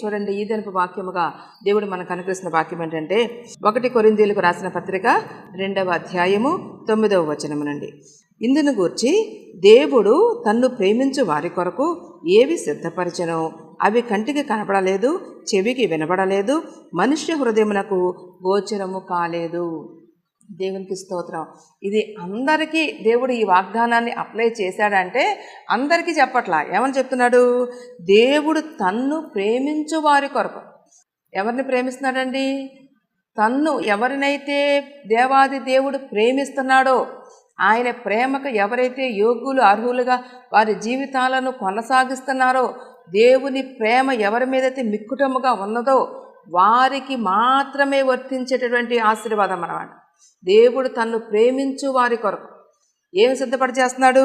చూడండి, ఈ దినపు వాక్యముగా దేవుడు మనకు అనుగ్రహిస్తున్న వాక్యం ఏంటంటే 1 కొరింథీయులకు రాసిన పత్రిక 2వ అధ్యాయము 9వ వచనము నుండి. ఇందును గూర్చి దేవుడు తన్ను ప్రేమించు వారి కొరకు ఏవి సిద్ధపరిచెనో అవి కంటికి కనపడలేదు, చెవికి వినబడలేదు, మనుష్య హృదయమునకు గోచరము కాలేదు. దేవునికి స్తోత్రం. ఇది అందరికీ దేవుడు ఈ వాగ్దానాన్ని అప్లై చేశాడంటే అందరికీ చెప్పట్లా. ఏమని చెప్తున్నాడు? దేవుడు తన్ను ప్రేమించు వారి కొరకు. ఎవరిని ప్రేమిస్తున్నాడండి? తన్ను ఎవరినైతే దేవాది దేవుడు ప్రేమిస్తున్నాడో, ఆయన ప్రేమకు ఎవరైతే యోగ్యులు అర్హులుగా వారి జీవితాలను కొనసాగిస్తున్నారో, దేవుని ప్రేమ ఎవరి మీదైతే మిక్కుటముగా ఉన్నదో వారికి మాత్రమే వర్తించేటటువంటి ఆశీర్వాదం అన్నమాట. దేవుడు తన్ను ప్రేమించు వారి కొరకు ఏమి సిద్ధపరిచేస్తున్నాడు?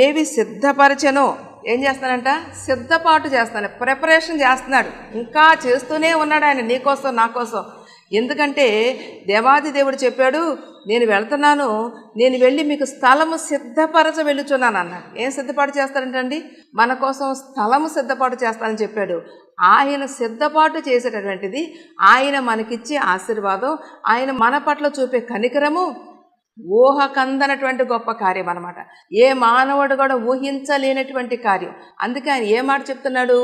ఏవి సిద్ధపరచనో ఏం చేస్తానంట? సిద్ధపాటు చేస్తాను, ప్రిపరేషన్ చేస్తున్నాడు. ఇంకా చేస్తూనే ఉన్నాడు ఆయన, నీకోసం నా కోసం. ఎందుకంటే దేవాది దేవుడు చెప్పాడు, నేను వెళ్తున్నాను, నేను వెళ్ళి మీకు స్థలము సిద్ధపరచ వెళ్ళుచున్నాను అన్నాడు. ఏం సిద్ధపాటు చేస్తాడంటండి? మన కోసం స్థలము సిద్ధపాటు చేస్తానని చెప్పాడు. ఆయన సిద్ధపాటు చేసేటటువంటిది, ఆయన మనకిచ్చే ఆశీర్వాదం, ఆయన మన పట్ల చూపే కనికరము ఊహకందనటువంటి గొప్ప కార్యం అనమాట. ఏ మానవుడు కూడా ఊహించలేనటువంటి కార్యం. అందుకే ఆయన ఏ మాట చెప్తున్నాడు?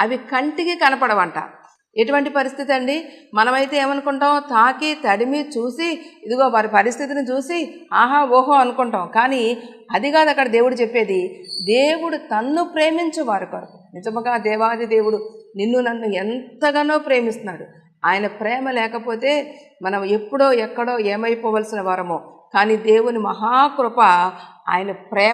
అవి కంటికి కనపడవంట. ఎటువంటి పరిస్థితి అండి? మనమైతే ఏమనుకుంటాం? తాకి తడిమి చూసి, ఇదిగో వారి పరిస్థితిని చూసి ఆహా ఓహో అనుకుంటాం. కానీ అది కాదు అక్కడ దేవుడు చెప్పేది. దేవుడు తన్ను ప్రేమించు వారి కొరకు. నిజముగా దేవాది దేవుడు నిన్ను నన్ను ఎంతగానో ప్రేమిస్తున్నాడు. ఆయన ప్రేమ లేకపోతే మనం ఎప్పుడో ఎక్కడో ఏమైపోవలసిన వారమో. కానీ దేవుని మహాకృప, ఆయన ప్రేమ